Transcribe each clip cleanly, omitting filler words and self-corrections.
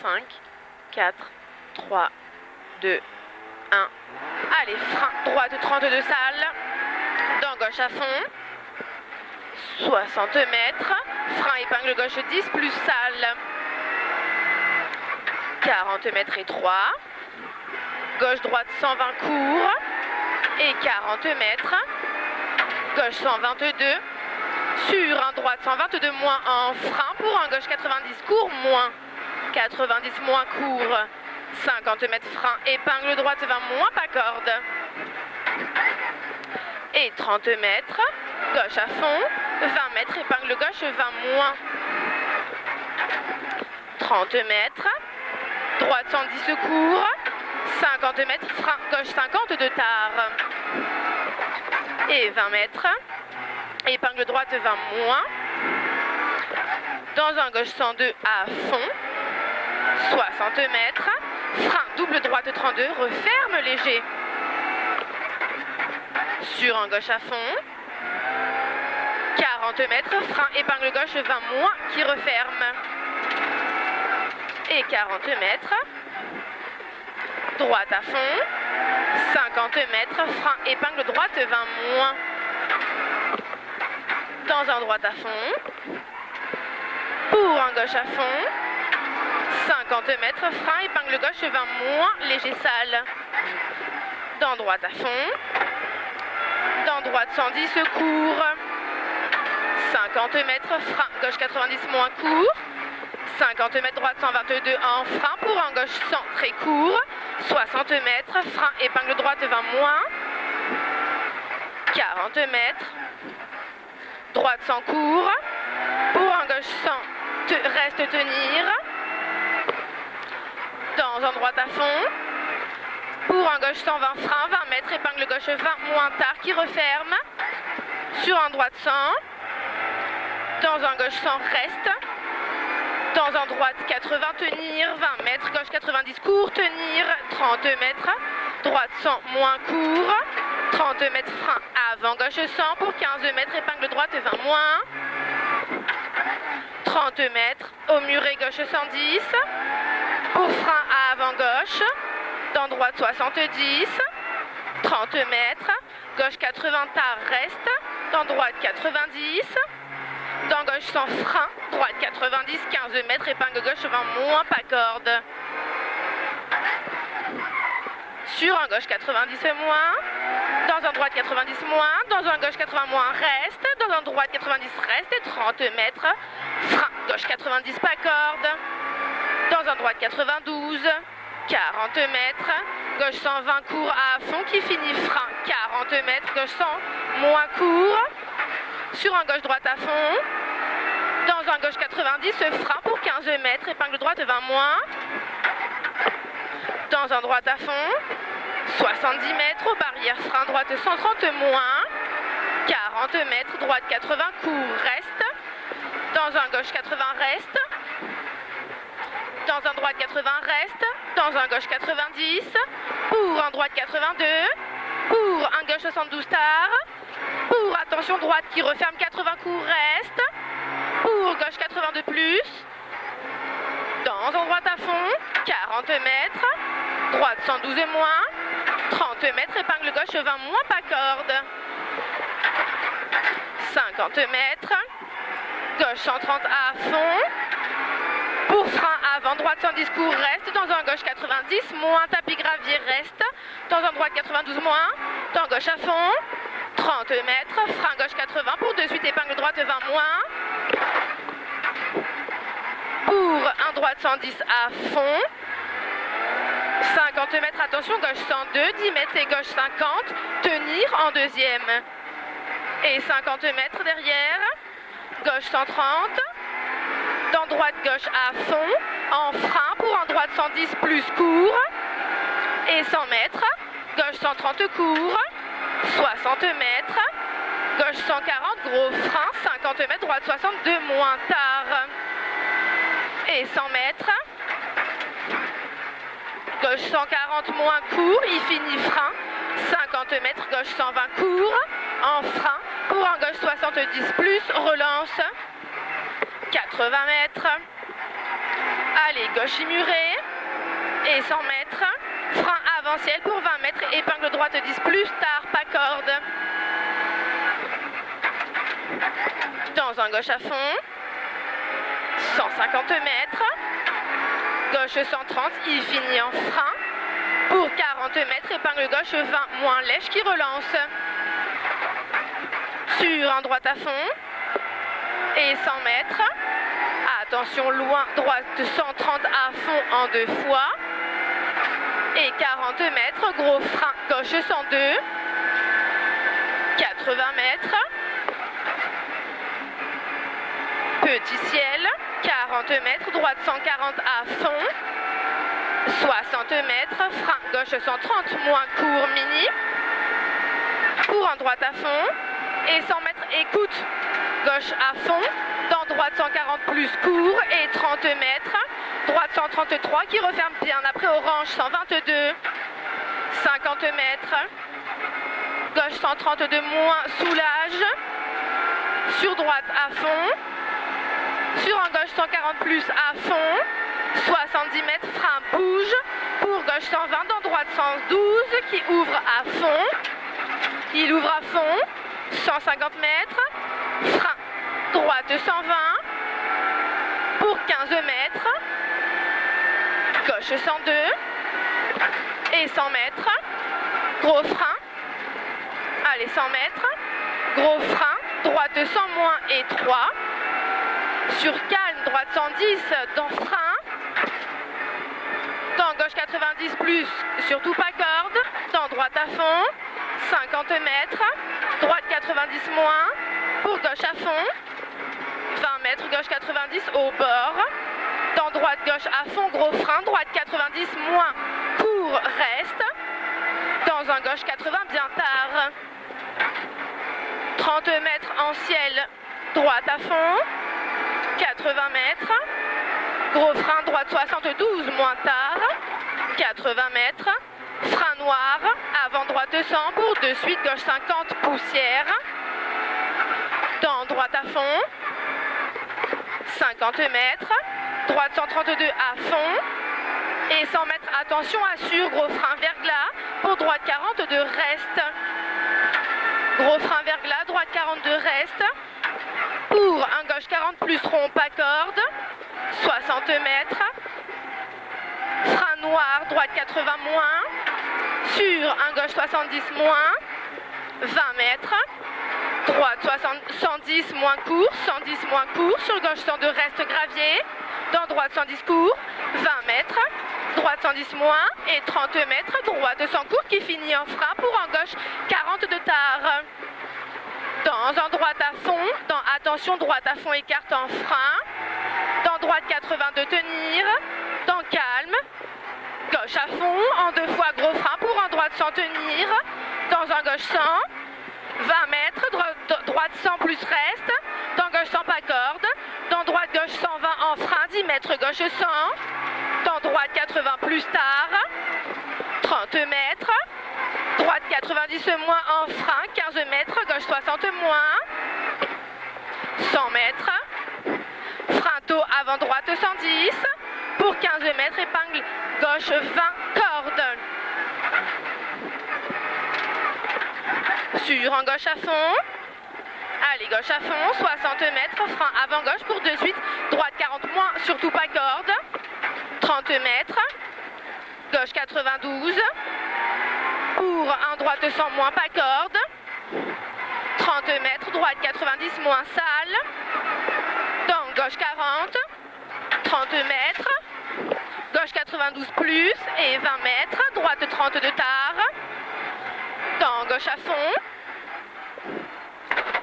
5, 4, 3, 2, 1. Allez, frein, droite 32 salles. Dans gauche à fond. 60 mètres. Frein, épingle gauche 10 plus salle. 40 mètres et 3. Gauche droite 120 court. Et 40 mètres. Gauche 122. Sur un droite 122 moins en frein. Pour un gauche 90 court moins. 90 moins court. 50 mètres frein. Épingle droite 20 moins pas corde. Et 30 mètres. Gauche à fond. 20 mètres. Épingle gauche 20 moins. 30 mètres. Droite 110 secours. 50 mètres. Frein gauche 50 de tard. Et 20 mètres. Épingle droite 20 moins. Dans un gauche 102 à fond. 60 mètres. Frein double droite 32. Referme léger. Sur un gauche à fond. 40 mètres. Frein épingle gauche 20 moins qui referme. Et 40 mètres. Droite à fond. 50 mètres. Frein épingle droite 20 moins. Dans un droite à fond. Pour un gauche à fond. 50 mètres. Frein épingle gauche 20 moins. Léger salle. Dans droite à fond. Dans droite 110 secours. 50 mètres. Frein gauche 90 moins court. 50 mètres droite 122 en frein pour un gauche 100 très court. 60 mètres. Frein épingle droite 20 moins. 40 mètres. Droite 100 court. Pour un gauche 100 reste tenir. Dans un droite à fond. Pour un gauche 120 frein, 20 mètres, épingle gauche 20 moins tard qui referme. Sur un droite 100. Dans un gauche 100 reste. Dans un droite 80 tenir, 20 mètres, gauche 90 court, tenir, 30 mètres. Droite 100 moins court. 30 mètres frein avant gauche 100 pour 15 mètres, épingle droite 20 moins. 30 mètres, au muret gauche 110. Pour frein à avant gauche. Dans droite 70. 30 mètres. Gauche 80 tard reste. Dans droite 90. Dans gauche 100 frein. Droite 90, 15 mètres. Épingle gauche 20 moins pas corde. Sur un gauche 90 moins. Dans un droite 90 moins. Dans un gauche 80 moins reste. Dans un droite 90 reste. Et 30 mètres. Frein gauche 90 pas corde. Dans un droite 92. 40 mètres. Gauche 120 court à fond qui finit frein. 40 mètres. Gauche 100 moins court. Sur un gauche droite à fond. Dans un gauche 90 frein pour 15 mètres. Épingle droite 20 moins. Dans un droite à fond. 70 mètres, aux barrières, frein droite 130 moins. 40 mètres, droite 80 court, reste. Dans un gauche 80 reste. Dans un droite 80 reste. Dans un gauche 90. Pour un droite 82. Pour un gauche 72 tard. Pour attention droite qui referme 80 court, reste. Pour gauche 82 plus. Dans un droite à fond. 40 mètres. Droite 112 moins. 30 mètres, épingle gauche 20 moins pas corde. 50 mètres. Gauche 130 à fond. Pour frein avant, droite 110 court, reste. Dans un gauche 90 moins, tapis gravier, reste. Dans un droite 92 moins. Dans gauche à fond. 30 mètres. Frein gauche 80 pour de suite, épingle droite 20 moins. Pour un droite 110 à fond. 50 mètres, attention, gauche 102, 10 mètres et gauche 50, tenir en deuxième. Et 50 mètres derrière, gauche 130, dans droite gauche à fond, en frein pour un droite 110 plus court, et 100 mètres, gauche 130 court, 60 mètres, gauche 140, gros frein, 50 mètres, droite 62 moins tard, et 100 mètres, gauche 140 moins court, il finit frein, 50 mètres, gauche 120 court, en frein, pour un gauche 70 plus, relance, 80 mètres, Allez, gauche murée. Et 100 mètres. Frein avant ciel pour 20 mètres. Épingle droite 10 plus tard, pas corde. Dans un gauche à fond. 150 mètres. Gauche 130, il finit en frein. Pour 40 mètres, épingle gauche 20 moins lèche qui relance. Sur un droite à fond. Et 100 mètres. Attention, loin, droite 130 à fond en 2 fois. Et 40 mètres, gros frein, gauche 102. 80 mètres. Petit ciel, 40 mètres, droite 140 à fond. 60 mètres, frein, gauche 130, moins court, mini. Pour un droite à fond. Et 100 mètres, écoute, gauche à fond. Dans droite 140 plus court et 30 mètres. Droite 133 qui referme bien après orange 122. 50 mètres. Gauche 132 moins soulage. Sur droite à fond. Sur un gauche 140 plus à fond. 70 mètres, frein bouge. Pour gauche 120, dans droite 112 qui ouvre à fond. Il ouvre à fond. 150 mètres. Frein droite 120. Pour 15 mètres. Gauche 102. Et 100 mètres. Gros frein. Allez, 100 mètres. Gros frein. Droite 100 moins et 3. Sur calme, droite 110 dans frein. Dans gauche 90 plus, surtout pas corde. Dans droite à fond. 50 mètres. Droite 90 moins. Pour gauche à fond. 20 mètres, gauche 90 au bord. Dans droite, gauche à fond, gros frein. Droite 90 moins. Court, reste. Dans un gauche 80, bien tard. 30 mètres en ciel. Droite à fond. 80 mètres. Gros frein, droite 72, moins tard. 80 mètres. Frein noir. Avant droite 100 pour de suite. Gauche 50, poussière. Dans droite à fond. 50 mètres. Droite 132 à fond. Et 100 mètres, attention, assure, gros frein verglas. Pour droite 42, reste. Gros frein verglas, droite 42, reste. Pour un gauche 40 plus rond, pas corde. 60 mètres. Frein noir, droite 80 moins. Sur un gauche 70 moins. 20 mètres. Droite 110 moins court, 110 moins court. Sur gauche 102, reste gravier. Dans droite 110 court, 20 mètres. Droite 110 moins et 30 mètres. Droite 100 court qui finit en frein pour en gauche 40 de tard. Dans un droite à fond, attention, droite à fond écarte en frein. Dans droite 82 tenir. Dans calme. Gauche à fond, en 2 fois gros frein pour un droite sans tenir. Dans un gauche 100. 20 mètres, droite 100 plus reste. Dans gauche 100 pas corde. Dans droite gauche 120 en frein, 10 mètres gauche 100. Dans droite 80 plus tard. 30 mètres. Droite 90 moins en frein, 15 mètres, gauche 60 moins. 100 mètres. Frein tôt avant droite 110. Pour 15 mètres, épingle gauche 20 cordes. Sur en gauche à fond. Allez, gauche à fond, 60 mètres, frein avant gauche pour de suite. Droite 40 moins, surtout pas corde. 30 mètres. Gauche 92. Pour un droite 100 moins, pas corde. 30 mètres, droite 90 moins, salle. Dans gauche 40. 30 mètres. Gauche 92 plus et 20 mètres. Droite 30 de tard. Dans gauche à fond.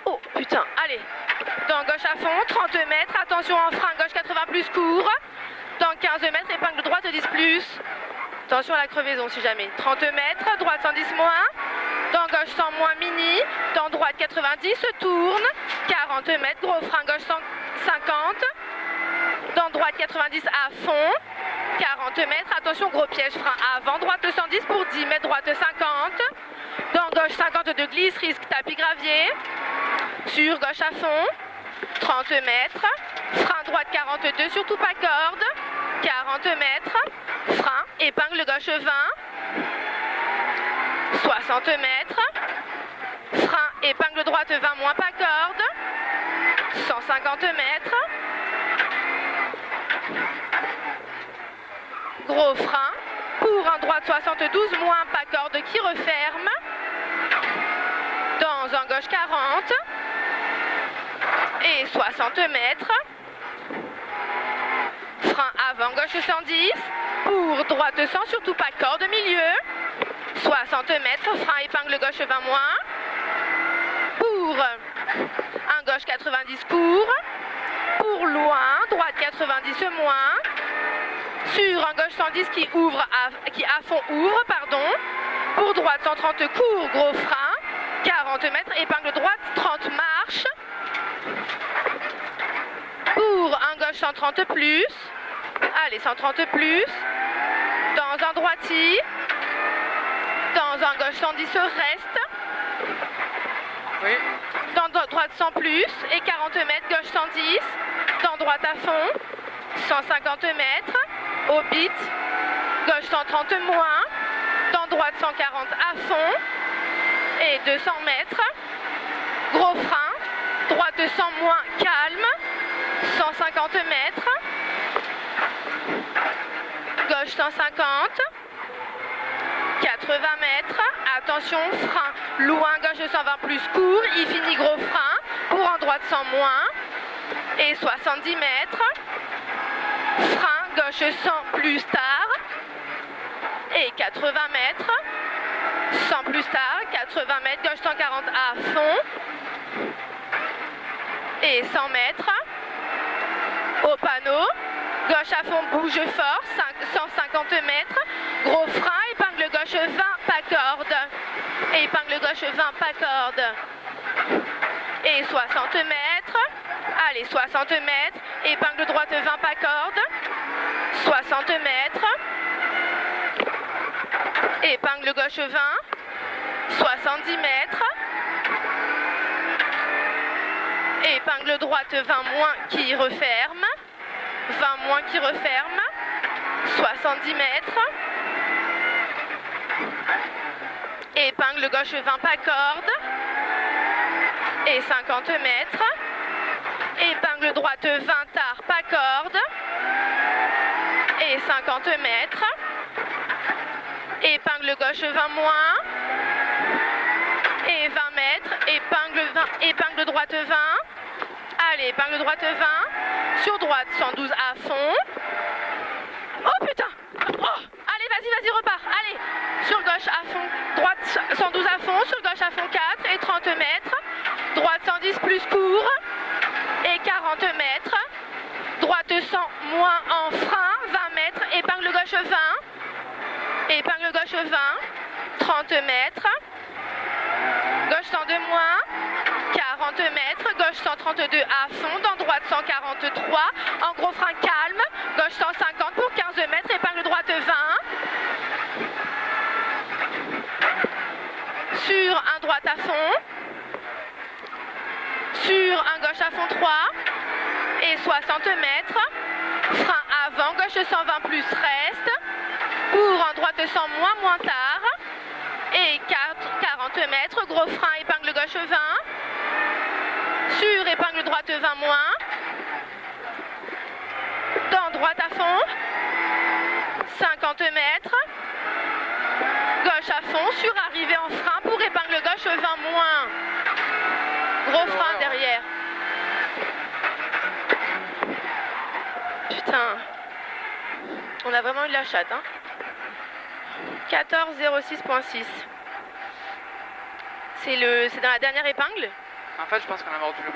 Oh putain, allez. Dans gauche à fond, 30 mètres. Attention en frein, gauche 80 plus court. Dans 15 mètres, épingle droite 10 plus. Attention à la crevaison si jamais. 30 mètres, droite 110 moins. Dans gauche 100 moins mini. Dans droite 90, tourne. 40 mètres, gros frein gauche 150. Dans droite 90 à fond. 40 mètres, attention gros piège, frein avant. Droite 110 pour 10 mètres, droite 50. Dans gauche 50 de glisse, risque tapis gravier. Sur gauche à fond. 30 mètres. Frein droite 42, surtout pas corde. 40 mètres, frein, épingle gauche 20, 60 mètres, frein, épingle droite 20 moins pas corde, 150 mètres, gros frein, pour un droite 72 moins pas corde qui referme, dans un gauche 40 et 60 mètres, frein avant gauche 110, pour droite 100 surtout pas corde milieu, 60 mètres, frein épingle gauche 20 moins, pour un gauche 90 pour loin, droite 90 moins, sur un gauche 110 qui à fond ouvre, pardon, pour droite 130 court, gros frein, 40 mètres, épingle droite 30 marche, pour un gauche 130 plus, allez 130 plus, dans un droitier, dans un gauche 110 reste, Oui. dans droite 100 plus et 40 mètres, gauche 110, dans droite à fond, 150 mètres, au bit, gauche 130 moins, dans droite 140 à fond et 200 mètres, gros frein, droite 100 moins calme, 150 mètres, gauche 150, 80 mètres, attention, frein, loin, gauche 120 plus court, il finit gros frein, pour en droite 100 moins, et 70 mètres, frein, gauche 100 plus tard, et 80 mètres, 100 plus tard, 80 mètres, gauche 140 à fond, et 100 mètres, au panneau, gauche à fond, bouge fort, 150 mètres, gros frein, épingle gauche 20, pas corde, et épingle gauche 20, pas corde, et 60 mètres, allez 60 mètres, épingle droite 20, pas corde, 60 mètres, épingle gauche 20, 70 mètres, épingle droite 20 moins qui referme, 20 moins qui referme, 70 mètres, épingle gauche 20 pas corde, et 50 mètres, épingle droite 20 tard pas corde, et 50 mètres, épingle gauche 20 moins, et 20 mètres, épingle droite 20, allez, épingle droite 20, sur droite 112 à fond, oh putain, oh, allez, vas-y, repars, allez, sur gauche à fond, droite 112 à fond, sur gauche à fond 4 et 30 mètres, droite 110 plus court, et 40 mètres, droite 100 moins en frein, 20 mètres, épingle gauche 20, épingle gauche 20, 30 mètres, gauche 102 moins, 40 mètres, gauche 132 à fond, dans droite 143, en gros frein calme, gauche 150 pour 15 mètres, épingle droite 20, sur un droite à fond, sur un gauche à fond 3, et 60 mètres, frein avant, gauche 120 plus reste, pour un droite 100 moins tard, et 40 mètres, gros frein, épingle gauche 20, sur épingle droite 20 moins, dans droite à fond, 50 mètres, gauche à fond, sur arrivée en frein pour épingle gauche 20 moins, gros frein derrière. Putain, on a vraiment eu de la chatte, hein. 14,06.6. C'est dans la dernière épingle. En fait, je pense qu'on a mordu le